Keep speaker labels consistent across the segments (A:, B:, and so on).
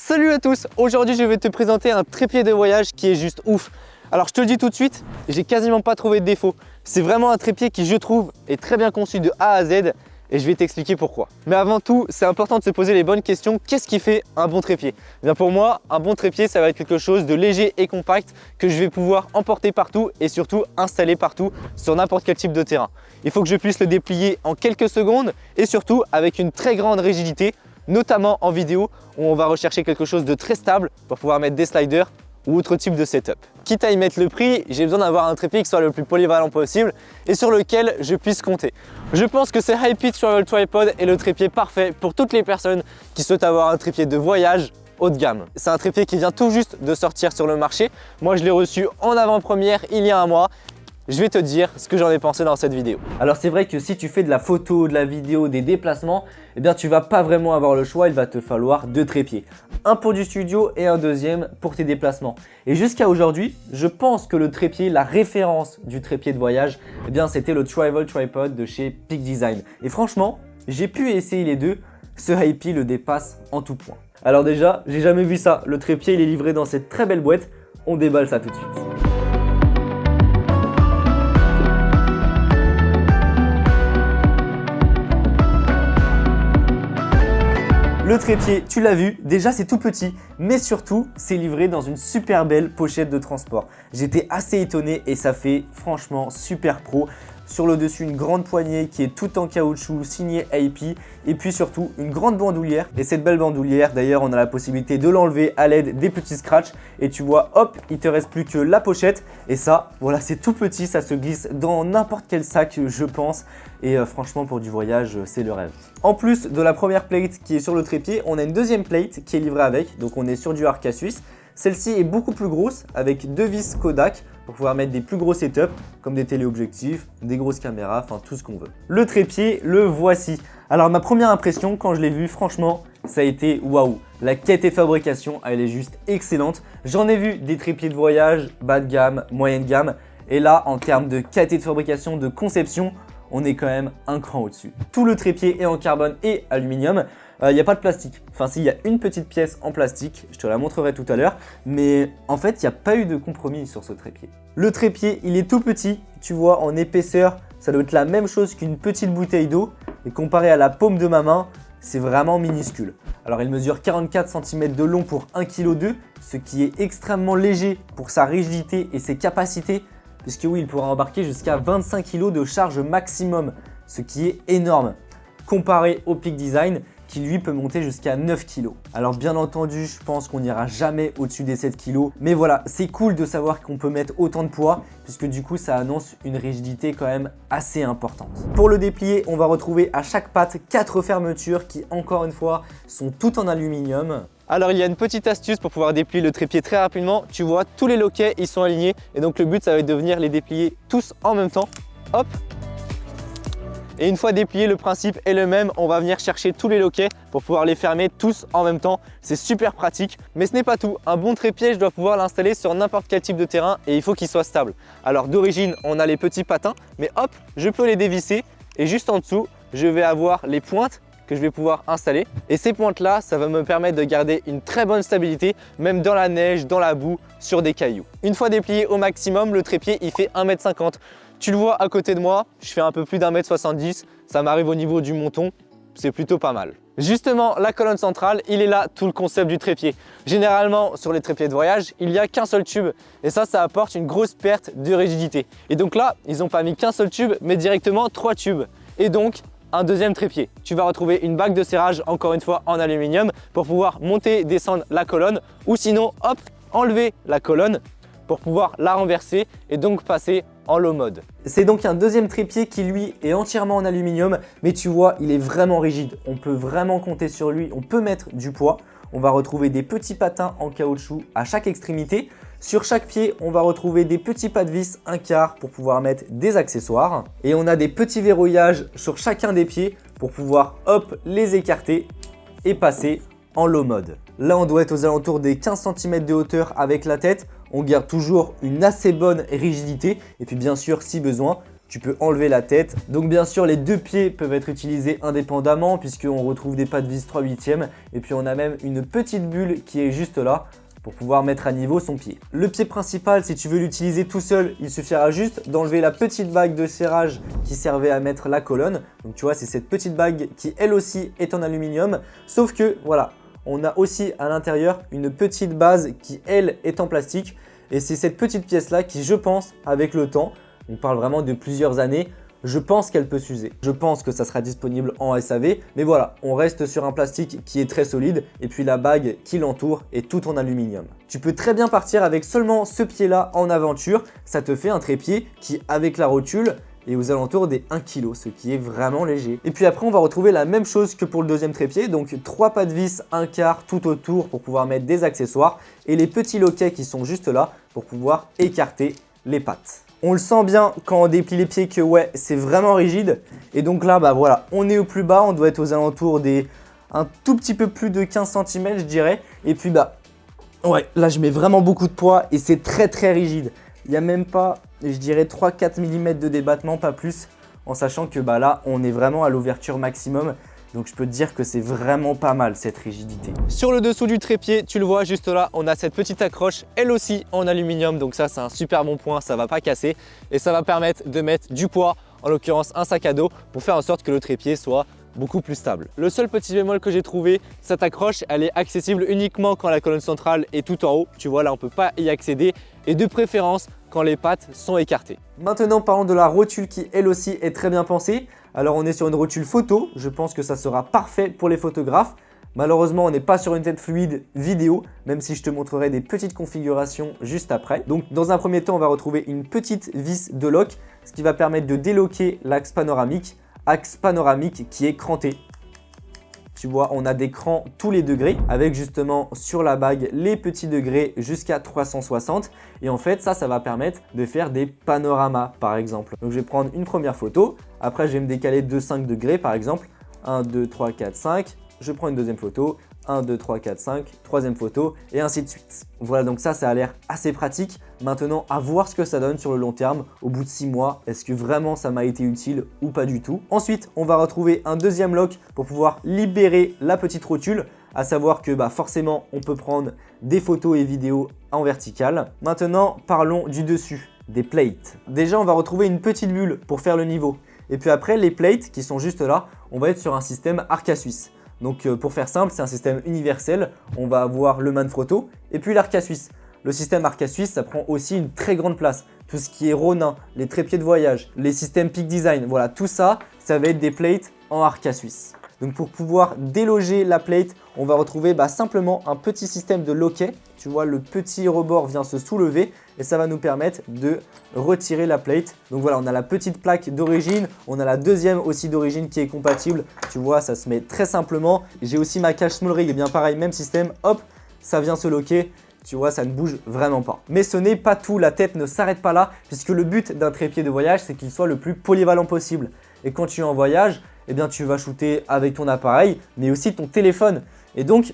A: Salut à tous, aujourd'hui je vais te présenter un trépied de voyage qui est juste ouf. Alors je te le dis tout de suite, j'ai quasiment pas trouvé de défaut. C'est vraiment un trépied qui je trouve est très bien conçu de A à Z et je vais t'expliquer pourquoi. Mais avant tout, c'est important de se poser les bonnes questions. Qu'est-ce qui fait un bon trépied? Eh bien pour moi, un bon trépied ça va être quelque chose de léger et compact que je vais pouvoir emporter partout et surtout installer partout sur n'importe quel type de terrain. Il faut que je puisse le déplier en quelques secondes et surtout avec une très grande rigidité, notamment en vidéo où on va rechercher quelque chose de très stable pour pouvoir mettre des sliders ou autre type de setup. Quitte à y mettre le prix, j'ai besoin d'avoir un trépied qui soit le plus polyvalent possible et sur lequel je puisse compter. Je pense que ce Hypebeat Travel Tripod est le trépied parfait pour toutes les personnes qui souhaitent avoir un trépied de voyage haut de gamme. C'est un trépied qui vient tout juste de sortir sur le marché. Moi je l'ai reçu en avant-première il y a un mois. Je vais te dire ce que j'en ai pensé dans cette vidéo. Alors c'est vrai que si tu fais de la photo, de la vidéo, des déplacements, eh bien tu vas pas vraiment avoir le choix, il va te falloir deux trépieds. Un pour du studio et un deuxième pour tes déplacements. Et jusqu'à aujourd'hui, je pense que le trépied, la référence du trépied de voyage, eh bien c'était le Travel Tripod de chez Peak Design. Et franchement, j'ai pu essayer les deux, ce Hypebeat le dépasse en tout point. Alors déjà, j'ai jamais vu ça, le trépied il est livré dans cette très belle boîte, on déballe ça tout de suite. Le trépied, tu l'as vu, déjà c'est tout petit, mais surtout c'est livré dans une super belle pochette de transport. J'étais assez étonné et ça fait franchement super pro. Sur le dessus, une grande poignée qui est toute en caoutchouc, signée Hypebeat, et puis surtout une grande bandoulière. Et cette belle bandoulière, d'ailleurs, on a la possibilité de l'enlever à l'aide des petits scratchs. Et tu vois, hop, il te reste plus que la pochette. Et ça, voilà, c'est tout petit, ça se glisse dans n'importe quel sac, je pense. Et franchement, pour du voyage, c'est le rêve. En plus de la première plate qui est sur le trépied, on a une deuxième plate qui est livrée avec. Donc on est sur du Arca suisse. Celle-ci est beaucoup plus grosse avec deux vis Kodak pour pouvoir mettre des plus gros setups comme des téléobjectifs, des grosses caméras, enfin tout ce qu'on veut. Le trépied, le voici. Alors ma première impression quand je l'ai vu, franchement, ça a été waouh. La qualité de fabrication, elle est juste excellente. J'en ai vu des trépieds de voyage, bas de gamme, moyenne gamme. Et là, en termes de qualité de fabrication, de conception, on est quand même un cran au-dessus. Tout le trépied est en carbone et aluminium. Il n'y a pas de plastique. Enfin, si, il y a une petite pièce en plastique, je te la montrerai tout à l'heure. Mais en fait, il n'y a pas eu de compromis sur ce trépied. Le trépied, il est tout petit. Tu vois, en épaisseur, ça doit être la même chose qu'une petite bouteille d'eau. Et comparé à la paume de ma main, c'est vraiment minuscule. Alors, il mesure 44 cm de long pour 1,2 kg, ce qui est extrêmement léger pour sa rigidité et ses capacités. Puisque oui, il pourra embarquer jusqu'à 25 kg de charge maximum, ce qui est énorme. Comparé au Peak Design, qui lui peut monter jusqu'à 9 kg. Alors bien entendu, je pense qu'on n'ira jamais au-dessus des 7 kg. Mais voilà, c'est cool de savoir qu'on peut mettre autant de poids, puisque du coup, ça annonce une rigidité quand même assez importante. Pour le déplier, on va retrouver à chaque patte 4 fermetures qui, encore une fois, sont toutes en aluminium. Alors il y a une petite astuce pour pouvoir déplier le trépied très rapidement. Tu vois, tous les loquets, ils sont alignés. Et donc le but, ça va être de venir les déplier tous en même temps. Hop! Et une fois déplié, le principe est le même. On va venir chercher tous les loquets pour pouvoir les fermer tous en même temps. C'est super pratique. Mais ce n'est pas tout. Un bon trépied, je dois pouvoir l'installer sur n'importe quel type de terrain et il faut qu'il soit stable. Alors d'origine, on a les petits patins. Mais hop, je peux les dévisser. Et juste en dessous, je vais avoir les pointes que je vais pouvoir installer. Et ces pointes-là, ça va me permettre de garder une très bonne stabilité, même dans la neige, dans la boue, sur des cailloux. Une fois déplié au maximum, le trépied, il fait 1,50 m. Tu le vois à côté de moi, je fais un peu plus d'1,70 m. Ça m'arrive au niveau du menton, c'est plutôt pas mal. Justement, la colonne centrale, il est là tout le concept du trépied. Généralement, sur les trépieds de voyage, il n'y a qu'un seul tube. Et ça apporte une grosse perte de rigidité. Et donc là, ils n'ont pas mis qu'un seul tube, mais directement 3 tubes. Et donc, un deuxième trépied. Tu vas retrouver une bague de serrage, encore une fois en aluminium, pour pouvoir monter, descendre la colonne. Ou sinon, hop, enlever la colonne pour pouvoir la renverser et donc passer en low mode. C'est donc un deuxième trépied qui lui est entièrement en aluminium, mais tu vois, il est vraiment rigide. On peut vraiment compter sur lui, on peut mettre du poids. On va retrouver des petits patins en caoutchouc à chaque extrémité. Sur chaque pied, on va retrouver des petits pas de vis 1/4 pour pouvoir mettre des accessoires. Et on a des petits verrouillages sur chacun des pieds pour pouvoir hop les écarter et passer en low mode. Là, on doit être aux alentours des 15 cm de hauteur avec la tête. On garde toujours une assez bonne rigidité et puis bien sûr, si besoin, tu peux enlever la tête. Donc bien sûr, les deux pieds peuvent être utilisés indépendamment puisqu'on retrouve des pas de vis 3/8. Et puis on a même une petite bulle qui est juste là pour pouvoir mettre à niveau son pied. Le pied principal, si tu veux l'utiliser tout seul, il suffira juste d'enlever la petite bague de serrage qui servait à mettre la colonne. Donc tu vois, c'est cette petite bague qui elle aussi est en aluminium. Sauf que voilà, on a aussi à l'intérieur une petite base qui elle est en plastique. Et c'est cette petite pièce là qui, je pense, avec le temps, on parle vraiment de plusieurs années, je pense qu'elle peut s'user. Je pense que ça sera disponible en SAV, mais voilà, on reste sur un plastique qui est très solide et puis la bague qui l'entoure est toute en aluminium. Tu peux très bien partir avec seulement ce pied-là en aventure, ça te fait un trépied qui, avec la rotule, est aux alentours des 1 kg, ce qui est vraiment léger. Et puis après, on va retrouver la même chose que pour le deuxième trépied, donc 3 pas de vis, un quart tout autour pour pouvoir mettre des accessoires et les petits loquets qui sont juste là pour pouvoir écarter les pattes. On le sent bien quand on déplie les pieds que ouais, c'est vraiment rigide. Et donc là, bah voilà, on est au plus bas, on doit être aux alentours des un tout petit peu plus de 15 cm, je dirais. Et puis bah, ouais, là je mets vraiment beaucoup de poids et c'est très rigide. Il n'y a même pas, je dirais 3-4 mm de débattement, pas plus. En sachant que bah là, on est vraiment à l'ouverture maximum. Donc je peux te dire que c'est vraiment pas mal cette rigidité. Sur le dessous du trépied, tu le vois juste là, on a cette petite accroche, elle aussi en aluminium. Donc ça, c'est un super bon point, ça va pas casser. Et ça va permettre de mettre du poids, en l'occurrence un sac à dos, pour faire en sorte que le trépied soit beaucoup plus stable. Le seul petit bémol que j'ai trouvé, cette accroche, elle est accessible uniquement quand la colonne centrale est tout en haut. Tu vois, là, on peut pas y accéder. Et de préférence, quand les pattes sont écartées. Maintenant, parlons de la rotule qui, elle aussi, est très bien pensée. Alors, on est sur une rotule photo. Je pense que ça sera parfait pour les photographes. Malheureusement, on n'est pas sur une tête fluide vidéo, même si je te montrerai des petites configurations juste après. Donc, dans un premier temps, on va retrouver une petite vis de lock, ce qui va permettre de déloquer l'axe panoramique qui est cranté. Tu vois, on a des crans tous les degrés avec justement sur la bague les petits degrés jusqu'à 360. Et en fait, ça va permettre de faire des panoramas par exemple. Donc, je vais prendre une première photo. Après, je vais me décaler de 5 degrés par exemple. 1, 2, 3, 4, 5. Je prends une deuxième photo. 1, 2, 3, 4, 5, troisième photo et ainsi de suite. Voilà, donc ça a l'air assez pratique. Maintenant, à voir ce que ça donne sur le long terme. Au bout de 6 mois, est-ce que vraiment ça m'a été utile ou pas du tout? Ensuite, on va retrouver un deuxième lock pour pouvoir libérer la petite rotule. À savoir que forcément, on peut prendre des photos et vidéos en vertical. Maintenant, parlons du dessus, des plates. Déjà, on va retrouver une petite bulle pour faire le niveau. Et puis après, les plates qui sont juste là, on va être sur un système Arca Suisse. Donc pour faire simple, c'est un système universel. On va avoir le Manfrotto et puis l'Arca Suisse. Le système Arca Suisse, ça prend aussi une très grande place. Tout ce qui est Ronin, les trépieds de voyage, les systèmes Peak Design, voilà, tout ça, ça va être des plates en Arca Suisse. Donc pour pouvoir déloger la plate, on va retrouver simplement un petit système de loquet. Tu vois, le petit rebord vient se soulever et ça va nous permettre de retirer la plate. Donc voilà, on a la petite plaque d'origine, on a la deuxième aussi d'origine qui est compatible. Tu vois, ça se met très simplement. J'ai aussi ma cage small rig, et bien pareil, même système, hop, ça vient se loquer. Tu vois, ça ne bouge vraiment pas. Mais ce n'est pas tout, la tête ne s'arrête pas là puisque le but d'un trépied de voyage, c'est qu'il soit le plus polyvalent possible. Et quand tu es en voyage, eh bien, tu vas shooter avec ton appareil, mais aussi ton téléphone. Et donc,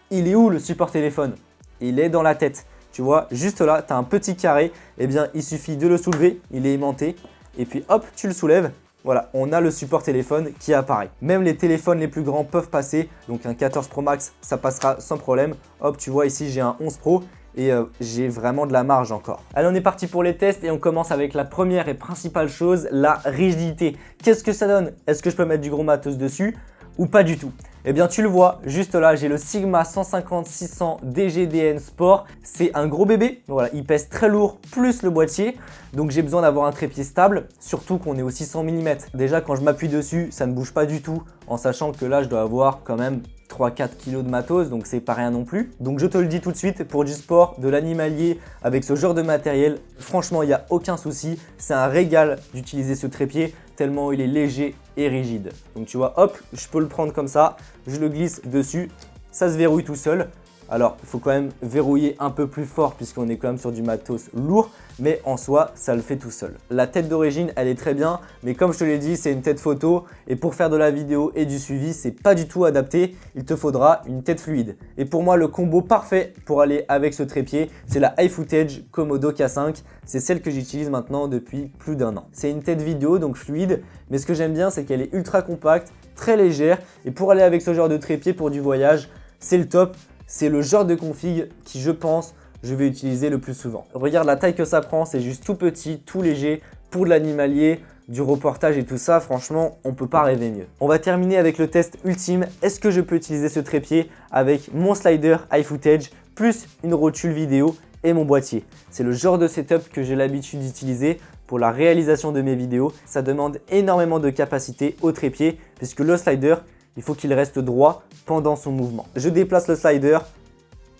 A: il est où le support téléphone? Il est dans la tête. Tu vois, juste là, tu as un petit carré. Eh bien, il suffit de le soulever, il est aimanté. Et puis, hop, tu le soulèves. Voilà, on a le support téléphone qui apparaît. Même les téléphones les plus grands peuvent passer. Donc, un 14 Pro Max, ça passera sans problème. Hop, tu vois, ici, j'ai un 11 Pro. Et j'ai vraiment de la marge encore. Allez, on est parti pour les tests et on commence avec la première et principale chose, la rigidité. Qu'est-ce que ça donne? Est-ce que je peux mettre du gros matos dessus ou pas du tout? Eh bien, tu le vois, juste là, j'ai le Sigma 150-600 DGDN Sport. C'est un gros bébé. Voilà, il pèse très lourd, plus le boîtier. Donc, j'ai besoin d'avoir un trépied stable, surtout qu'on est au 600 mm. Déjà, quand je m'appuie dessus, ça ne bouge pas du tout, en sachant que là, je dois avoir quand même 3-4 kg de matos, donc c'est pas rien non plus. Donc je te le dis tout de suite, pour du sport, de l'animalier, avec ce genre de matériel, franchement il n'y a aucun souci. C'est un régal d'utiliser ce trépied, tellement il est léger et rigide. Donc tu vois, hop, je peux le prendre comme ça, je le glisse dessus, ça se verrouille tout seul. Alors, il faut quand même verrouiller un peu plus fort puisqu'on est quand même sur du matos lourd, mais en soi, ça le fait tout seul. La tête d'origine, elle est très bien, mais comme je te l'ai dit, c'est une tête photo et pour faire de la vidéo et du suivi, c'est pas du tout adapté. Il te faudra une tête fluide. Et pour moi, le combo parfait pour aller avec ce trépied, c'est la iFootage Komodo K5. C'est celle que j'utilise maintenant depuis plus d'1 an. C'est une tête vidéo, donc fluide, mais ce que j'aime bien, c'est qu'elle est ultra compacte, très légère. Et pour aller avec ce genre de trépied pour du voyage, c'est le top. C'est le genre de config qui, je pense, je vais utiliser le plus souvent. Regarde la taille que ça prend, c'est juste tout petit, tout léger pour de l'animalier, du reportage et tout ça. Franchement, on ne peut pas rêver mieux. On va terminer avec le test ultime. Est-ce que je peux utiliser ce trépied avec mon slider iFootage plus une rotule vidéo et mon boîtier? C'est le genre de setup que j'ai l'habitude d'utiliser pour la réalisation de mes vidéos. Ça demande énormément de capacité au trépied puisque le slider, il faut qu'il reste droit pendant son mouvement. Je déplace le slider,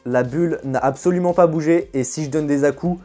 A: la bulle n'a absolument pas bougé et si je donne des à-coups,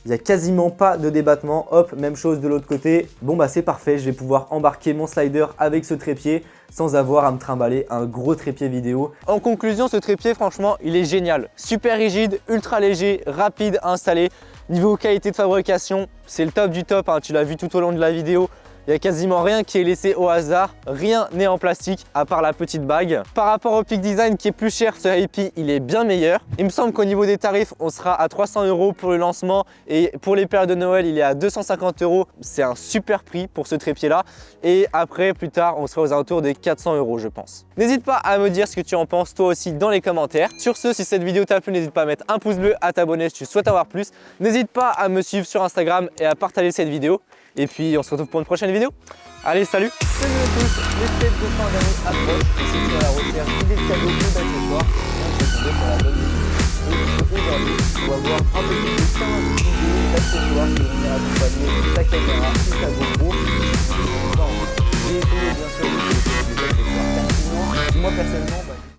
A: il n'y a quasiment pas de débattement. Hop, même chose de l'autre côté. Bon bah c'est parfait, je vais pouvoir embarquer mon slider avec ce trépied sans avoir à me trimballer un gros trépied vidéo. En conclusion, ce trépied, franchement, il est génial. Super rigide, ultra léger, rapide à installer. Niveau qualité de fabrication, c'est le top du top, hein. Tu l'as vu tout au long de la vidéo. Il n'y a quasiment rien qui est laissé au hasard, rien n'est en plastique à part la petite bague. Par rapport au Peak Design qui est plus cher, ce IP il est bien meilleur. Il me semble qu'au niveau des tarifs, on sera à 300 € pour le lancement et pour les périodes de Noël, il est à 250 €. C'est un super prix pour ce trépied là. Et après, plus tard, on sera aux alentours des 400 € je pense. N'hésite pas à me dire ce que tu en penses toi aussi dans les commentaires. Sur ce, si cette vidéo t'a plu, n'hésite pas à mettre un pouce bleu, à t'abonner si tu souhaites avoir plus. N'hésite pas à me suivre sur Instagram et à partager cette vidéo. Et puis on se retrouve pour une prochaine vidéo. Allez, salut! Salut à tous, les fêtes de fin d'année approchent. Et si tu es à la recherche d'idées de cadeaux ou d'accessoires, on se tomber sur la bonne vidéo. Et aujourd'hui, on va voir un peu plus de 15 vidéos d'accessoires qui vont venir accompagner ta caméra ou ta GoPro. J'ai essayé bien sûr de trouver des accessoires pertinents. Moi personnellement,